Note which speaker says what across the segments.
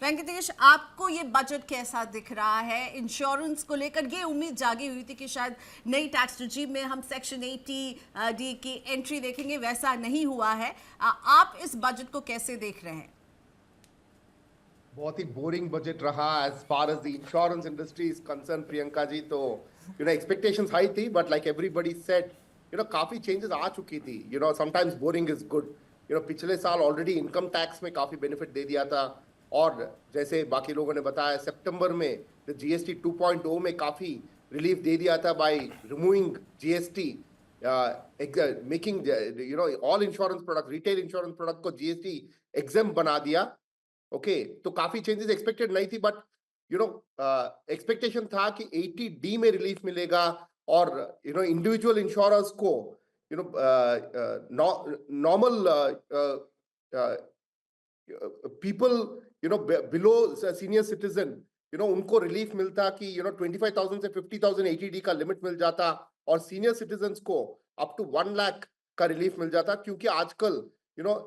Speaker 1: वेंकटेश, आपको ये बजट कैसा दिख रहा है? इंश्योरेंस को लेकर ये उम्मीद जागी हुई थी कि शायद नई टैक्स रिजीम में हम सेक्शन 80 डी की एंट्री देखेंगे, वैसा नहीं हुआ है। आप इस बजट को कैसे देख रहे हैं?
Speaker 2: बहुत ही बोरिंग बजट रहा as far as the insurance industry is concern, Priyanka ji. तो एक्सपेक्टेशंस हाई थी, बट लाइक एवरीबडी सेड काफी चेंजेस आ चुकी थी। Sometimes boring is good. पिछले साल ऑलरेडी इनकम टैक्स में काफी बेनिफिट दे दिया था, और जैसे बाकी लोगों ने बताया सितंबर में जीएसटी 2.0 में काफी रिलीफ दे दिया था by removing GST, making all insurance product, retail insurance product को जीएसटी एग्जेम्प्ट बना दिया। ओके, तो काफी चेंजेस एक्सपेक्टेड नहीं थी, बट एक्सपेक्टेशन था कि 80D में रिलीफ मिलेगा, और इंडिविजुअल इंश्योरर्स को normal people below senior citizen उनको रिलीफ मिलता कि 25,000 से 50,000 80D का लिमिट मिल जाता, और सीनियर सिटीजन्स को अप टू 1 लाख का रिलीफ मिल जाता, क्योंकि आजकल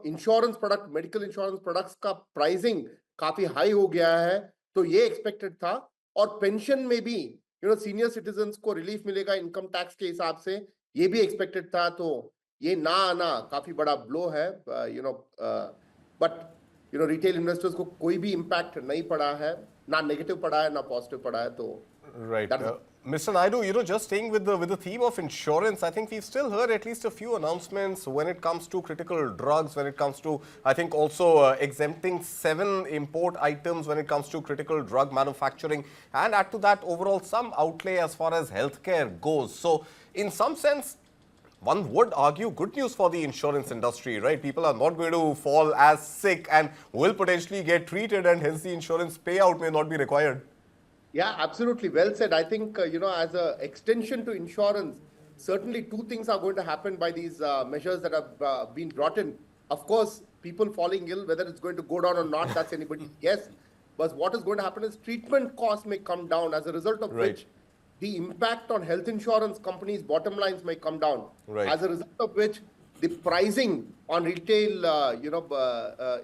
Speaker 2: insurance product, medical insurance products का प्राइसिंग काफी हाई हो गया है। तो ये एक्सपेक्टेड था, और पेंशन में भी सीनियर सिटीजन्स को रिलीफ मिलेगा इनकम टैक्स के हिसाब से, ये भी एक्सपेक्टेड था। तो ये ना आना काफी बड़ा ब्लो है, बट रिटेल इन्वेस्टर्स को कोई भी इम्पैक्ट नहीं पड़ा है, ना नेगेटिव पड़ा है ना पॉजिटिव पड़ा है। तो
Speaker 3: right. Mr. Naidu, just staying with the theme of insurance, I think we've still heard at least a few announcements when it comes to critical drugs, when it comes to, I think, also exempting 7 import items when it comes to critical drug manufacturing, and add to that overall some outlay as far as healthcare goes. So, in some sense, one would argue good news for the insurance industry, right? People are not going to fall as sick and will potentially get treated, and hence the insurance payout may not be required.
Speaker 2: Yeah, absolutely. Well said. I think, as an extension to insurance, certainly two things are going to happen by these measures that have been brought in. Of course, people falling ill, whether it's going to go down or not, that's anybody's guess. But what is going to happen is treatment costs may come down, as a result of which the impact on health insurance companies' bottom lines may come down. As a result of which the pricing on retail,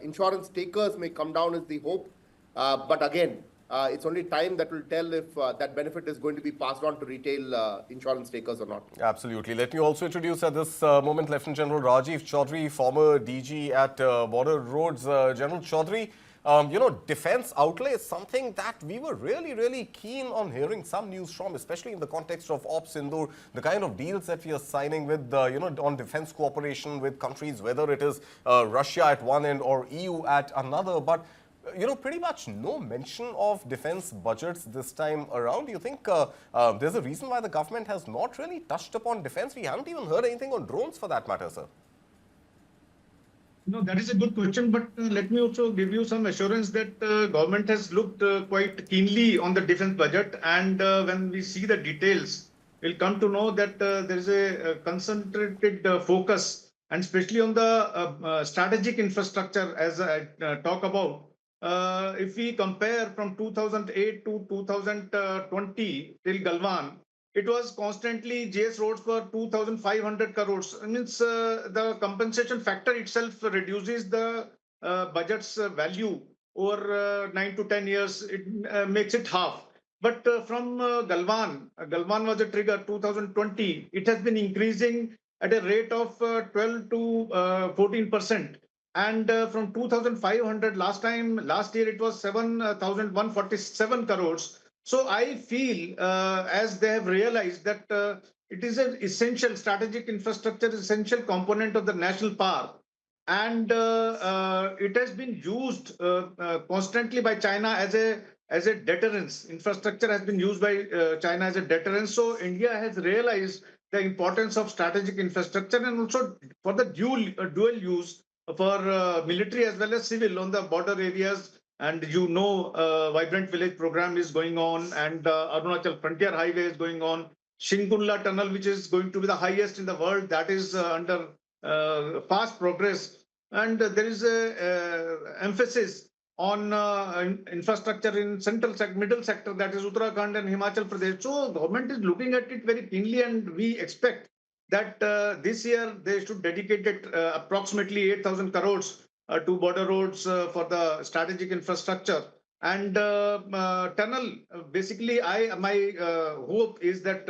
Speaker 2: insurance takers may come down is the hope. But again, it's only time that will tell if that benefit is going to be passed on to retail insurance takers or not.
Speaker 3: Absolutely. Let me also introduce at this moment Lieutenant General Rajiv Chaudhary, former DG at Border Roads. General Chaudhary, defense outlay is something that we were really keen on hearing some news from, especially in the context of Ops Sindoor, the kind of deals that we are signing with, on defense cooperation with countries, whether it is Russia at one end or EU at another. But pretty much no mention of defense budgets this time around. Do you think there's a reason why the government has not really touched upon defense? We haven't even heard anything on drones for that matter, sir.
Speaker 4: No, that is a good question, but let me also give you some assurance that government has looked quite keenly on the defense budget, and when we see the details, we'll come to know that there is a concentrated focus, and especially on the strategic infrastructure, as I talk about. If we compare from 2008 to 2020 till Galwan, it was constantly JS roads for 2,500 crores. It means the compensation factor itself reduces the budget's value over 9 to 10 years. It makes it half. But from Galwan was a trigger 2020. It has been increasing at a rate of 12 to 14%. And from 2,500 last year it was 7,147 crores. So I feel as they have realized that it is an essential strategic infrastructure, essential component of the national power. And it has been used constantly by China as a deterrence. Infrastructure has been used by China as a deterrence. So India has realized the importance of strategic infrastructure, and also for the dual use for military as well as civil on the border areas. And Vibrant Village program is going on, and Arunachal Frontier Highway is going on. Shingunla Tunnel, which is going to be the highest in the world, that is under fast progress. And there is a emphasis on infrastructure in middle sector, that is Uttarakhand and Himachal Pradesh. So government is looking at it very keenly, and we expect that this year they should dedicate it approximately 8,000 crores to border roads for the strategic infrastructure. And tunnel, basically, my hope is that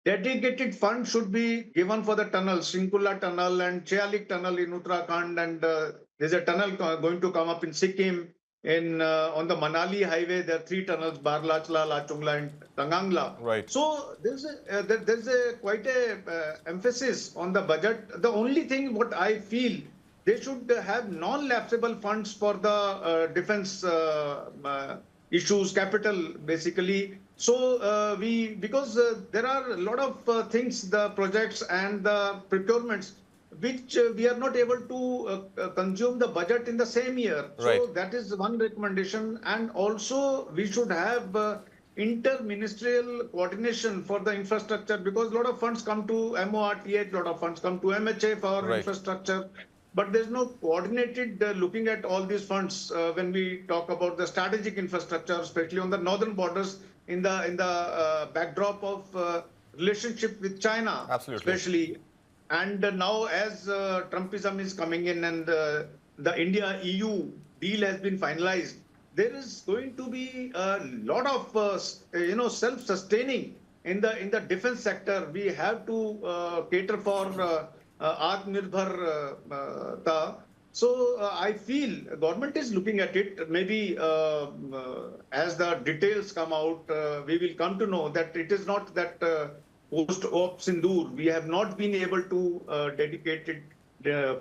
Speaker 4: dedicated fund should be given for the tunnel, Shrinkula Tunnel and Chealik Tunnel in Uttarakhand, and there's a tunnel going to come up in Sikkim. In on the Manali highway, there are 3 tunnels: Barlachla, Lachungla, and Tangangla.
Speaker 3: Right.
Speaker 4: So there's a quite a emphasis on the budget. The only thing what I feel, they should have non-lapsable funds for the defense issues, capital basically. So because there are a lot of things, the projects and the procurements, which we are not able to consume the budget in the same year.
Speaker 3: Right.
Speaker 4: So that is one recommendation. And also we should have inter-ministerial coordination for the infrastructure, because a lot of funds come to MORTH, a lot of funds come to MHA for
Speaker 3: Right.
Speaker 4: infrastructure. But there's no coordinated looking at all these funds when we talk about the strategic infrastructure, especially on the northern borders, in the backdrop of relationship with China.
Speaker 3: Absolutely.
Speaker 4: Especially. And now as Trumpism is coming in and the India-EU deal has been finalized, there is going to be a lot of self-sustaining in the defense sector. We have to cater for Atmanirbharta. So I feel government is looking at it. Maybe as the details come out, we will come to know that it is not that post-op Sindoor, we have not been able to dedicate it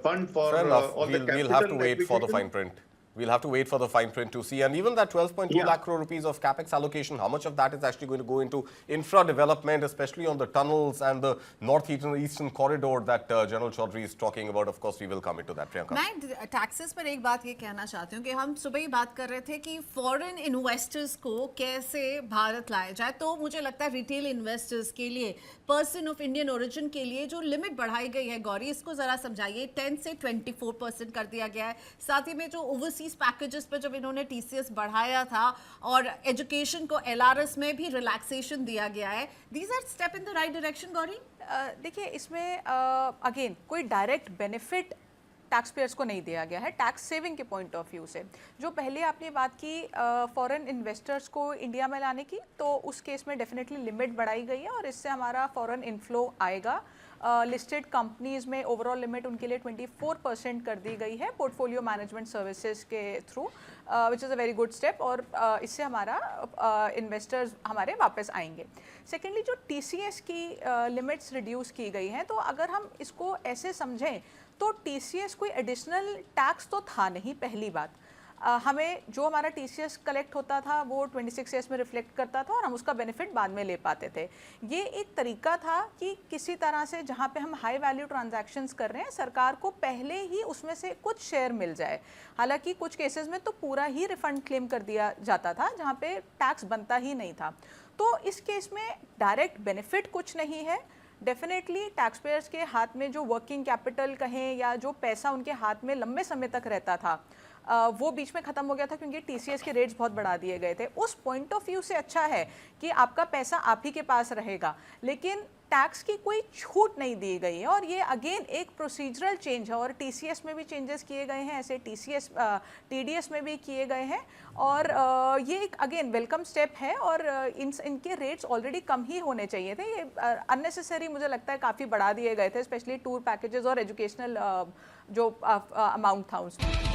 Speaker 4: fund for
Speaker 3: Fair enough.
Speaker 4: all the capital.
Speaker 3: We'll have to wait for the
Speaker 4: acquisition.
Speaker 3: fine print. We'll have to wait for the fine print to see. And even that 12.2 lakh crore rupees of capex allocation, how much of that is actually going to go into infra development, especially on the tunnels and the northeastern corridor that General Chaudhary is talking about? Of course, we will come into that, Priyanka.
Speaker 1: मैं taxes पर एक बात ये कहना चाहती हूँ कि हम सुबह ही बात कर रहे थे कि फॉरेन इन्वेस्टर्स को कैसे भारत लाया जाए, तो मुझे लगता है रिटेल इन्वेस्टर्स के लिए, पर्सन ऑफ इंडियन ओरिजिन के लिए जो लिमिट बढ़ाई गई है, गौरी इसको ज़रा समझाइए। 10 से 24% कर दिया गया है। साथ ही में जो ओवरसीज पैकेजेस पे जब इन्होंने टीसीएस बढ़ाया था और एजुकेशन को एलआरएस में भी रिलैक्सेशन दिया गया है, these are step in the right direction. Gauri,
Speaker 5: देखिए इसमें अगेन कोई डायरेक्ट बेनिफिट टैक्स पेयर्स को नहीं दिया गया है टैक्स सेविंग के पॉइंट ऑफ व्यू से। जो पहले आपने बात की फॉरेन इन्वेस्टर्स को इंडिया में लाने की, तो उस केस में डेफिनेटली लिमिट बढ़ाई गई है और इससे हमारा फॉरेन इनफ्लो आएगा। लिस्टेड कंपनीज में ओवरऑल लिमिट उनके लिए 24% कर दी गई है पोर्टफोलियो मैनेजमेंट सर्विसेज के through, which is a very good step, और इससे हमारा इन्वेस्टर्स हमारे वापस आएंगे। सेकेंडली, जो टीसीएस की लिमिट्स रिड्यूस की गई हैं, तो अगर हम इसको ऐसे समझें तो टीसीएस कोई एडिशनल टैक्स तो था नहीं। पहली बात, हमें जो हमारा टीसीएस कलेक्ट होता था वो 26S में रिफ्लेक्ट करता था और हम उसका बेनिफिट बाद में ले पाते थे। ये एक तरीका था कि किसी तरह से जहाँ पे हम हाई वैल्यू ट्रांजैक्शंस कर रहे हैं, सरकार को पहले ही उसमें से कुछ शेयर मिल जाए। हालांकि कुछ केसेस में तो पूरा ही रिफंड क्लेम कर दिया जाता था जहाँ पे टैक्स बनता ही नहीं था। तो इस केस में डायरेक्ट बेनिफिट कुछ नहीं है। डेफिनेटली टैक्स पेयर्स के हाथ में जो वर्किंग कैपिटल कहें या जो पैसा उनके हाथ में लंबे समय तक रहता था, वो बीच में ख़त्म हो गया था क्योंकि टीसीएस के रेट्स बहुत बढ़ा दिए गए थे। उस पॉइंट ऑफ व्यू से अच्छा है कि आपका पैसा आप ही के पास रहेगा, लेकिन टैक्स की कोई छूट नहीं दी गई है। और ये अगेन एक प्रोसीजरल चेंज है और टीसीएस में भी चेंजेस किए गए हैं, ऐसे टीडीएस में भी किए गए हैं, और ये एक अगेन वेलकम स्टेप है। और इनके रेट्स ऑलरेडी कम ही होने चाहिए थे। ये अननेसेसरी मुझे लगता है काफ़ी बढ़ा दिए गए थे, स्पेशली टूर पैकेजेस और एजुकेशनल जो अमाउंट था उसमें।